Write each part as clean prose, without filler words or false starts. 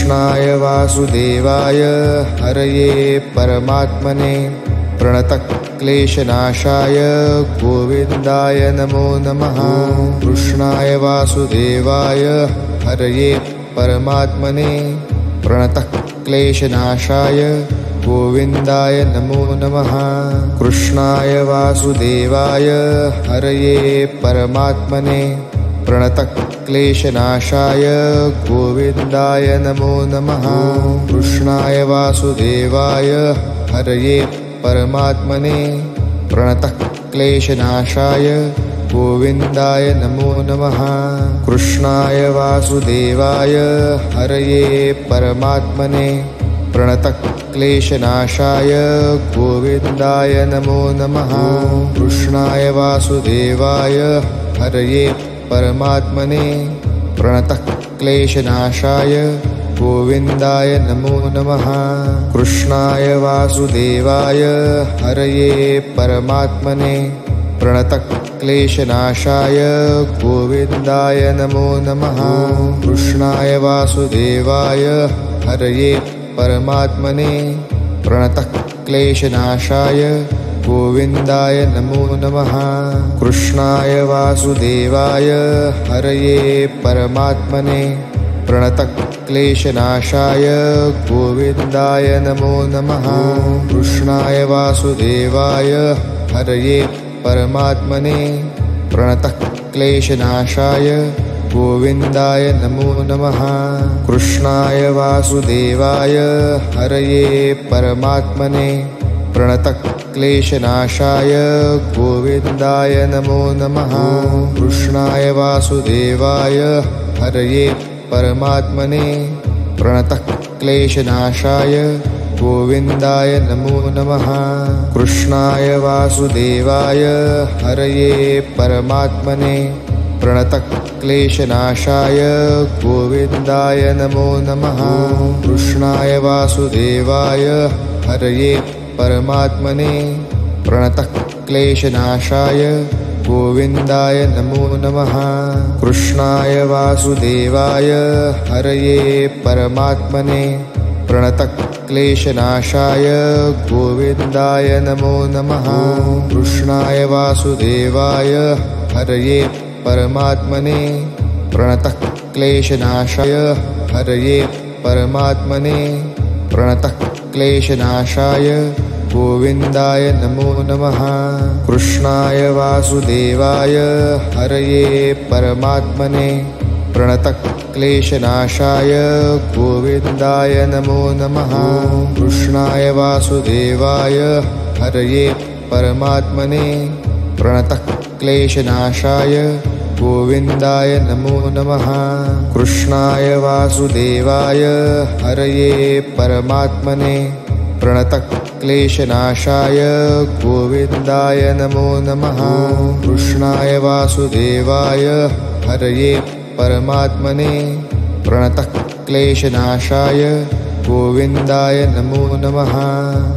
कृष्णाय वासुदेवाय हरये परमात्मने प्रणतक्लेशनाशाय गोविन्दाय नमो नमः। कृष्णाय वासुदेवाय हरये परमात्मने प्रणतक्लेशनाशाय गोविन्दाय नमो नमः। कृष्णाय वासुदेवाय हरये परमात्मने प्रणतक्लेशनाशाय गोविन्दाय नमो नमः। कृष्णाय वासुदेवाय हरये परमात्मने प्रणतक्लेशनाशाय गोविन्दाय नमो नमः। कृष्णाय वासुदेवाय हरये परमात्मने प्रणतक्लेशनाशाय गोविन्दाय नमो नमः। कृष्णाय वासुदेवाय हरये परमात्मने प्रणतक्लेशनाशाय गोविन्दाय नमो नमः। कृष्णाय वासुदेवाय हरये परमात्मने प्रणतक्लेशनाशाय गोविन्दाय नमो नमः। कृष्णाय वासुदेवाय हरये परमात्मने प्रणतक्लेशनाशाय गोविन्दाय नमो नमः। कृष्णाय वासुदेवाय हरये परमात्मने प्रणतक्लेशनाशाय गोविन्दाय नमो नमः। कृष्णाय वासुदेवाय हरये परमात्मने प्रणतक्लेशनाशाय गोविन्दाय नमो नमः। कृष्णाय वासुदेवाय हरये परमात्मने प्रणतक्लेशनाशाय गोविन्दाय नमो नमः। कृष्णाय वासुदेवाय हरये परमात्मने प्रणतक्लेशनाशाय गोविन्दाय नमो नमः। कृष्णाय वासुदेवाय हरये परमात्मने प्रणतक्लेशनाशाय गोविन्दाय नमो नमः। कृष्णाय वासुदेवाय हरये परमात्मने प्रणतक्लेशनाशाय गोविन्दाय नमो नमः। कृष्णाय वासुदेवाय हरये परमात्मने प्रणतक्लेशनाशाय गोविन्दाय नमो नमः। कृष्णाय वासुदेवाय हरये परमात्मने प्रणतक्लेशनाशाय हरये परमात्मने प्रणतक्लेशनाशाय गोविन्दाय नमो नमः। कृष्णाय वासुदेवाय हरये परमात्मने प्रणतक्लेशनाशाय गोविन्दाय नमो नमः। कृष्णाय वासुदेवाय हरये परमात्मने प्रणतक्लेशनाशाय गोविन्दाय नमो नमः। कृष्णाय वासुदेवाय हरये परमात्मने प्रणतक्लेशनाशाय गोविन्दाय नमो नमः। कृष्णाय वासुदेवाय हरये परमात्मने प्रणतक्लेशनाशाय गोविन्दाय नमो नमः।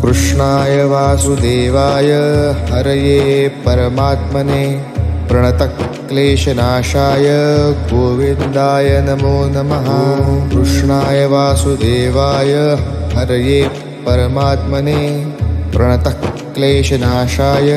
कृष्णाय वासुदेवाय हरये परमात्मने प्रणतक्लेशनाशाय गोविन्दाय नमो नमः। कृष्णाय वासुदेवाय हरये परमात्मने प्रणतक्लेशनाशाय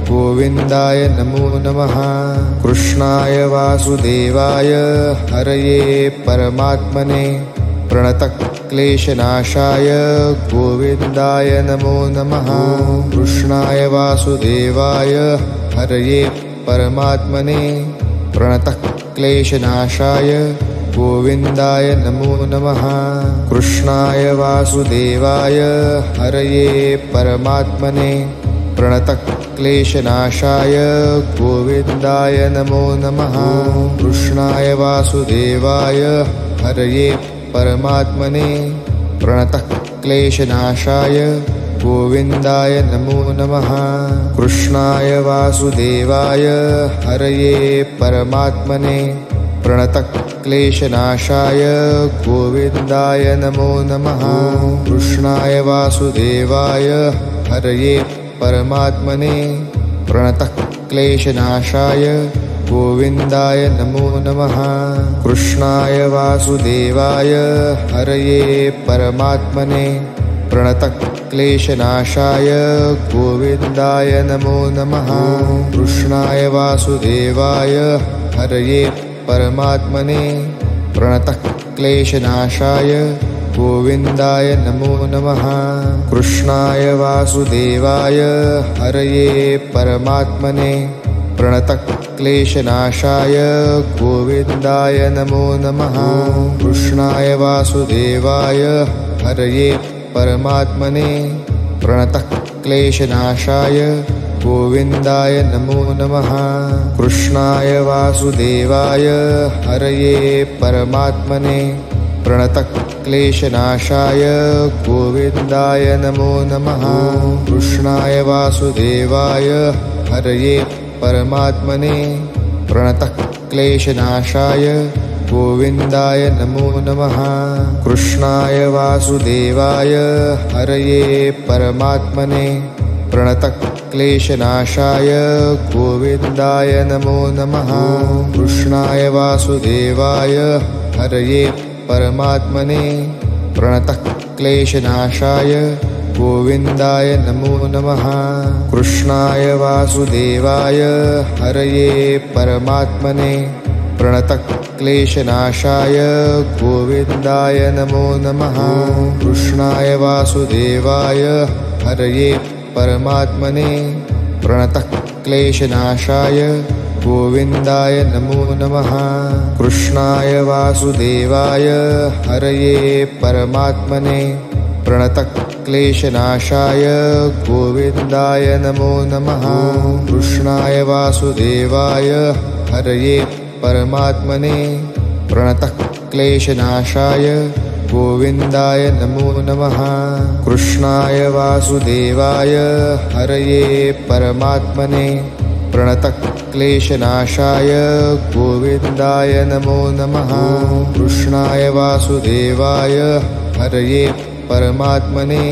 गोविन्दाय नमो नमः। कृष्णाय वासुदेवाय हरये परमात्मने प्रणतक्लेशनाशाय गोविन्दाय नमो नमः। कृष्णाय वासुदेवाय हरये परमात्मने प्रणतक्लेशनाशाय गोविन्दाय नमो नमः। कृष्णाय वासुदेवाय हरये परमात्मने प्रणतक्लेशनाशाय गोविन्दाय नमो नमः। कृष्णाय वासुदेवाय हरये परमात्मने प्रणतक्लेशनाशाय गोविन्दाय नमो नमः। कृष्णाय वासुदेवाय हरये परमात्मने प्रणतक्लेशनाशाय गोविन्दाय नमो नमः। कृष्णाय वासुदेवाय हरये परमात्मने प्रणतक्लेशनाशाय गोविन्दाय नमो नमः। कृष्णाय वासुदेवाय हरये परमात्मने प्रणतक्लेशनाशाय गोविन्दाय नमो नमः। कृष्णाय वासुदेवाय हरये परमात्मने प्रणतक्लेशनाशाय गोविन्दाय नमो नमः। कृष्णाय वासुदेवाय हरये परमात्मने प्रणतक्लेशनाशाय गोविन्दाय नमो नमः। कृष्णाय वासुदेवाय हरये परमात्मने प्रणतक्लेशनाशाय गोविन्दाय नमो नमः। कृष्णाय वासुदेवाय हरये परमात्मने प्रणतक्लेशनाशाय गोविन्दाय नमो नमः। कृष्णाय वासुदेवाय हरये परमात्मने प्रणतक्लेशनाशाय गोविन्दाय नमो नमः। कृष्णाय वासुदेवाय हरये परमात्मने प्रणतक्लेशनाशाय गोविन्दाय नमो नमः। कृष्णाय वासुदेवाय हरये परमात्मने प्रणतक्लेशनाशाय गोविन्दाय नमो नमः। कृष्णाय वासुदेवाय हरये परमात्मने प्रणतक्लेशनाशाय गोविन्दाय नमो नमः। कृष्णाय वासुदेवाय हरये परमात्मने प्रणतक्लेशनाशाय गोविन्दाय नमो नमः। कृष्णाय वासुदेवाय हरये परमात्मने प्रणतक्लेशनाशाय गोविन्दाय नमो नमः। कृष्णाय वासुदेवाय हरये परमात्मने प्रणतक्लेशनाशाय गोविन्दाय नमो नमः। कृष्णाय वासुदेवाय हरये परमात्मने प्रणतक्लेशनाशाय गोविन्दाय नमो नमः। कृष्णाय वासुदेवाय हरये परमात्मने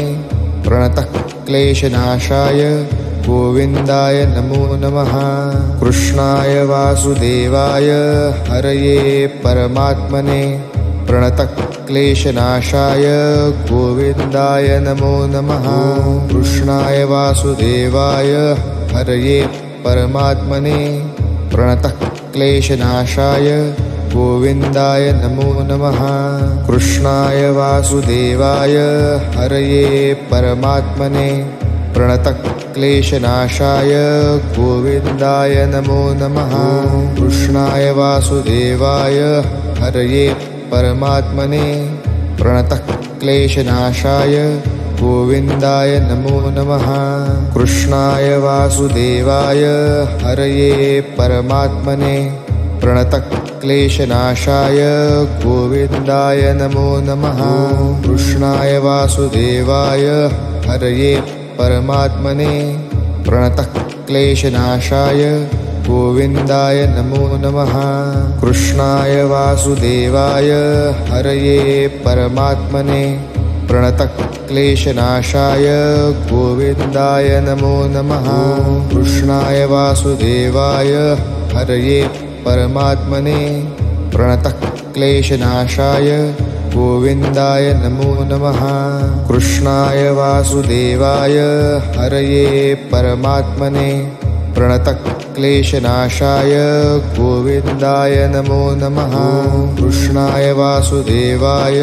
प्रणतक्लेशनाशाय गोविन्दाय नमो नमः। कृष्णाय वासुदेवाय हरये परमात्मने प्रणतक्लेशनाशाय गोविन्दाय नमो नमः। कृष्णाय वासुदेवाय हरये परमात्मने प्रणतक्लेशनाशाय गोविन्दाय नमो नमः। कृष्णाय वासुदेवाय हरये परमात्मने प्रणतक्लेशनाशाय गोविन्दाय नमो नमः। कृष्णाय वासुदेवाय हरये परमात्मने प्रणतक्लेशनाशाय गोविन्दाय नमो नमः। कृष्णाय वासुदेवाय हरये परमात्मने प्रणतक्लेशनाशाय गोविन्दाय नमो नमः। कृष्णाय वासुदेवाय हरये परमात्मने प्रणतक्लेशनाशाय गोविन्दाय नमो नमः। कृष्णाय वासुदेवाय हरये परमात्मने प्रणतक्लेशनाशाय गोविन्दाय नमो नमः। कृष्णाय वासुदेवाय हरये परमात्मने प्रणतक्लेशनाशाय गोविन्दाय नमो नमः। कृष्णाय वासुदेवाय हरये परमात्मने प्रणतक्लेशनाशाय गोविन्दाय नमो नमः। कृष्णाय वासुदेवाय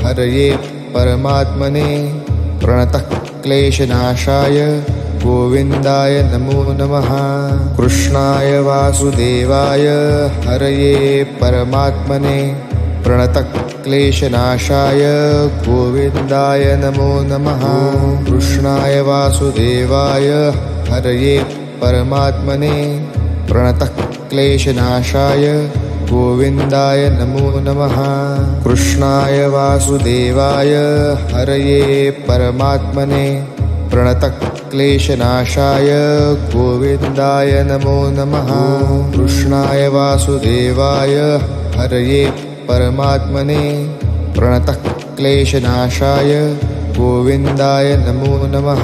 हरये परमात्मने प्रणतक्लेशनाशाय गोविन्दाय नमो नमः। कृष्णाय वासुदेवाय हरये परमात्मने प्रणतक्लेशनाशाय गोविन्दाय नमो नमः। कृष्णाय वासुदेवाय हरये परमात्मने प्रणतक्लेशनाशाय गोविन्दाय नमो नमः। कृष्णाय वासुदेवाय हरये परमात्मने प्रणतक्लेशनाशाय गोविन्दाय नमो नमः। कृष्णाय वासुदेवाय हरये परमात्मने प्रणतक्लेशनाशाय गोविन्दाय नमो नमः।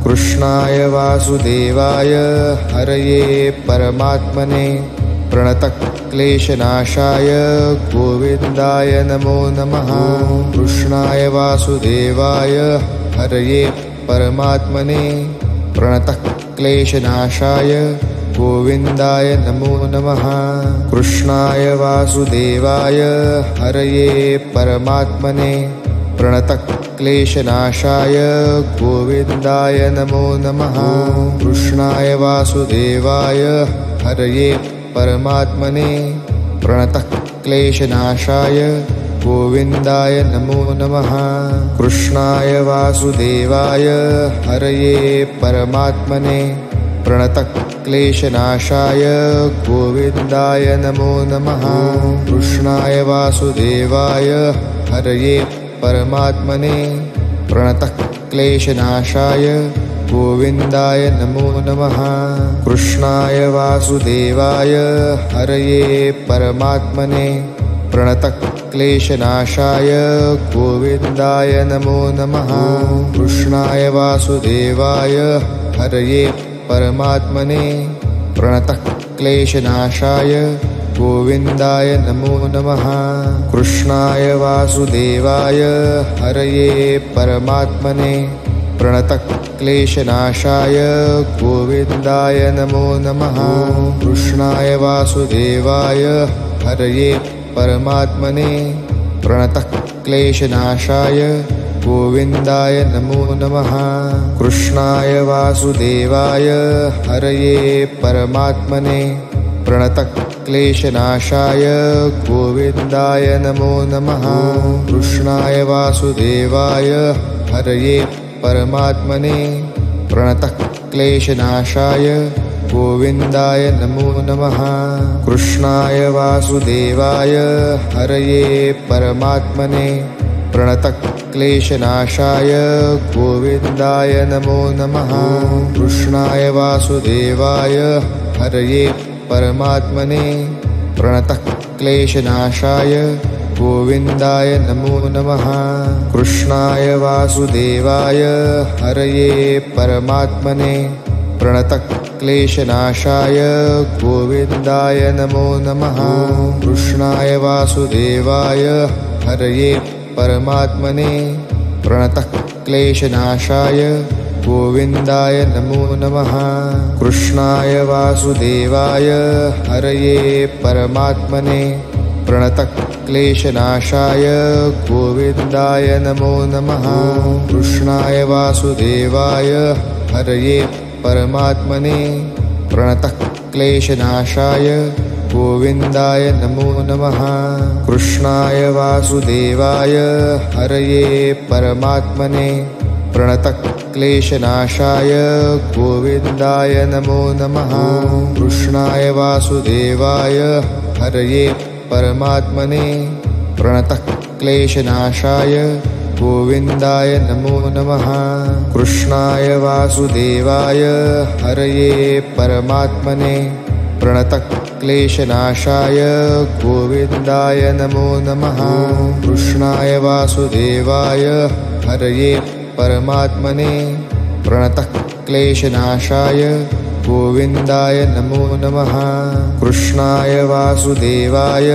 कृष्णाय वासुदेवाय हरये परमात्मने प्रणतक्लेशनाशाय गोविन्दाय नमो नमः। कृष्णाय वासुदेवाय हरये परमात्मने प्रणतक्लेशनाशाय गोविन्दाय नमो नमः। कृष्णाय वासुदेवाय हरये परमात्मने प्रणतक्लेशनाशाय गोविन्दाय नमो नमः। कृष्णाय वासुदेवाय हरये परमात्मने प्रणतक्लेशनाशाय गोविन्दाय नमो नमः। कृष्णाय वासुदेवाय हरये परमात्मने प्रणतक्लेशनाशाय गोविन्दाय नमो नमः। कृष्णाय वासुदेवाय हरये परमात्मने प्रणतक्लेशनाशाय गोविन्दाय नमो नमः। कृष्णाय वासुदेवाय हरये परमात्मने प्रणतक्लेशनाशाय गोविन्दाय नमो नमः। कृष्णाय वासुदेवाय हरये परमात्मने प्रणतक्लेशनाशाय गोविन्दाय नमो नमः। कृष्णाय वासुदेवाय हरये परमात्मने प्रणतक्लेशनाशाय गोविन्दाय नमो नमः। कृष्णाय वासुदेवाय हरये परमात्मने प्रणतक्लेशनाशाय गोविन्दाय नमो नमः। कृष्णाय वासुदेवाय हरये परमात्मने प्रणतक्लेशनाशाय गोविन्दाय नमो नमः। कृष्णाय वासुदेवाय हरये परमात्मने प्रणतक्लेशनाशाय गोविन्दाय नमो नमः। कृष्णाय वासुदेवाय हरये परमात्मने प्रणतक्लेशनाशाय गोविन्दाय नमो नमः। कृष्णाय वासुदेवाय हरये परमात्मने प्रणतक्लेशनाशाय गोविन्दाय नमो नमः। कृष्णाय वासुदेवाय हरये परमात्मने प्रणतक्लेशनाशाय गोविन्दाय नमो नमः। कृष्णाय वासुदेवाय हरये परमात्मने प्रणतक्लेशनाशाय गोविन्दाय नमो नमः। कृष्णाय वासुदेवाय हरये परमात्मने प्रणतक्लेशनाशाय गोविन्दाय नमो नमः। कृष्णाय वासुदेवाय हरये परमात्मने प्रणतक्लेशनाशाय गोविन्दाय नमो नमः। कृष्णाय वासुदेवाय हरये परमात्मने प्रणतक्लेशनाशाय गोविन्दाय नमो नमः। कृष्णाय वासुदेवाय हरये परमात्मने प्रणतक्लेशनाशाय गोविन्दाय नमो नमः। कृष्णाय वासुदेवाय हरये परमात्मने प्रणतक्लेशनाशाय गोविन्दाय नमो नमः। कृष्णाय वासुदेवाय हरये परमात्मने प्रणतक्लेशनाशाय गोविन्दाय नमो नमः। कृष्णाय वासुदेवाय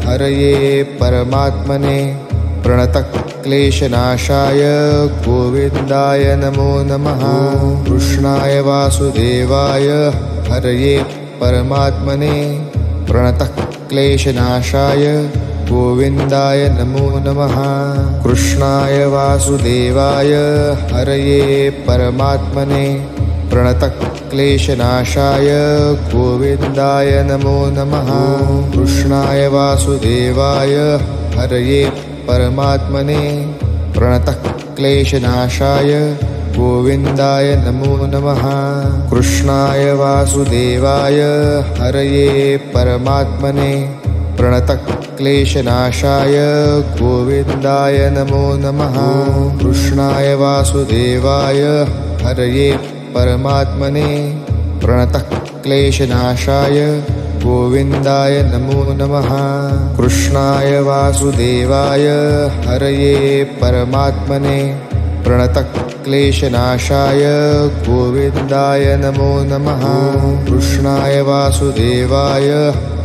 हरये परमात्मने प्रणतक्लेशनाशाय गोविन्दाय नमो नमः। कृष्णाय वासुदेवाय हरये परमात्मने प्रणतक्लेशनाशाय गोविन्दाय नमो नमः। कृष्णाय वासुदेवाय हरये परमात्मने प्रणतक्लेशनाशाय गोविन्दाय नमो नमः। कृष्णाय वासुदेवाय हरये परमात्मने प्रणतक्लेशनाशाय गोविन्दाय नमो नमः। कृष्णाय वासुदेवाय हरये परमात्मने प्रणतक्लेशनाशाय गोविन्दाय नमो नमः। कृष्णाय वासुदेवाय हरये परमात्मने प्रणतक्लेशनाशाय गोविन्दाय नमो नमः। कृष्णाय वासुदेवाय हरये परमात्मने प्रणतक्लेशनाशाय गोविन्दाय नमो नमः। कृष्णाय वासुदेवाय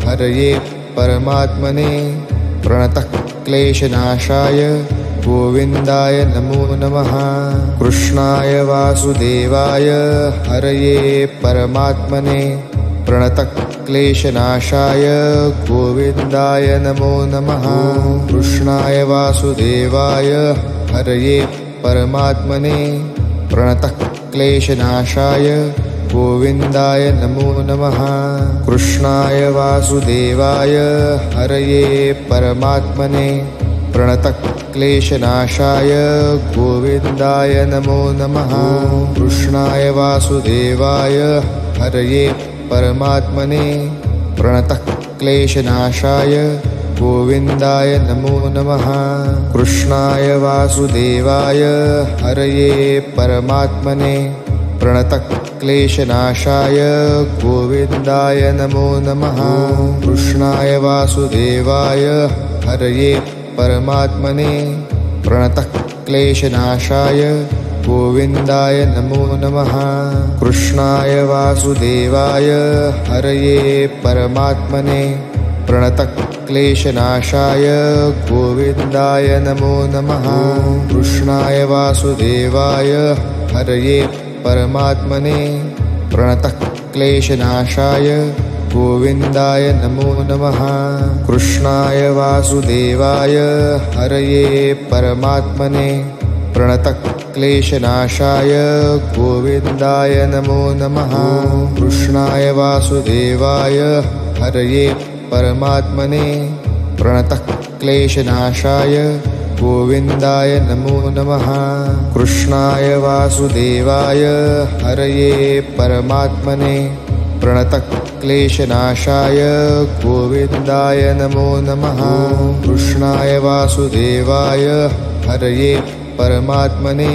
हरये परमात्मने प्रणतक्लेशनाशाय गोविन्दाय नमो नमः। कृष्णाय वासुदेवाय हरये परमात्मने प्रणतक्लेशनाशाय गोविन्दाय नमो नमः। कृष्णाय वासुदेवाय हरये परमात्मने प्रणतक्लेशनाशाय गोविन्दाय नमो नमः। कृष्णाय वासुदेवाय हरये परमात्मने प्रणतक्लेशनाशाय गोविन्दाय नमो नमः। कृष्णाय वासुदेवाय हरये परमात्मने प्रणतक्लेशनाशाय गोविन्दाय नमो नमः। कृष्णाय वासुदेवाय हरये परमात्मने प्रणतक्लेशनाशाय गोविन्दाय नमो नमः। कृष्णाय वासुदेवाय हरये परमात्मने प्रणतक्लेशनाशाय गोविन्दाय नमो नमः। कृष्णाय वासुदेवाय हरये परमात्मने प्रणतक्लेशनाशाय गोविन्दाय नमो नमः। कृष्णाय वासुदेवाय हरये परमात्मने प्रणतक्लेशनाशाय गोविन्दाय नमो नमः। कृष्णाय वासुदेवाय हरये परमात्मने प्रणतक्लेशनाशाय गोविन्दाय नमो नमः। कृष्णाय वासुदेवाय हरये परमात्मने प्रणतक्लेशनाशाय गोविन्दाय नमो नमः। कृष्णाय वासुदेवाय हरये परमात्मने प्रणतक्लेशनाशाय गोविन्दाय नमो नमः। कृष्णाय वासुदेवाय हरये परमात्मने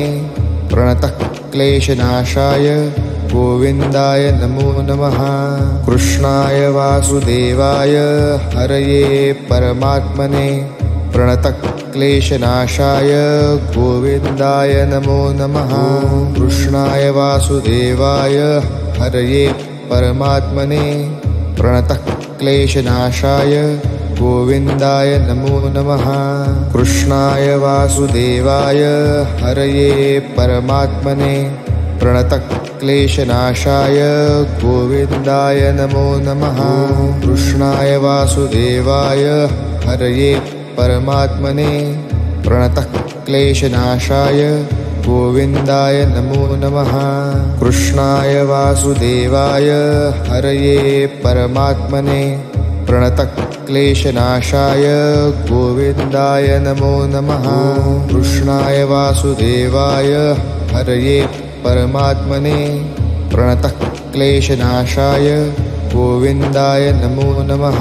प्रणतक्लेशनाशाय गोविन्दाय नमो नमः। कृष्णाय वासुदेवाय हरये परमात्मने प्रणतक्लेशनाशाय गोविन्दाय नमो नमः। कृष्णाय वासुदेवाय हरये परमात्मने प्रणतक्लेशनाशाय गोविन्दाय नमो नमः। कृष्णाय वासुदेवाय हरये परमात्मने प्रणतक्लेशनाशाय गोविन्दाय नमो नमः। कृष्णाय वासुदेवाय हरये परमात्मने प्रणतक्लेशनाशाय गोविन्दाय नमो नमः। कृष्णाय वासुदेवाय हरये परमात्मने प्रणतक्लेशनाशाय गोविन्दाय नमो नमः। कृष्णाय वासुदेवाय हरये परमात्मने प्रणतक्लेशनाशाय गोविन्दाय नमो नमः।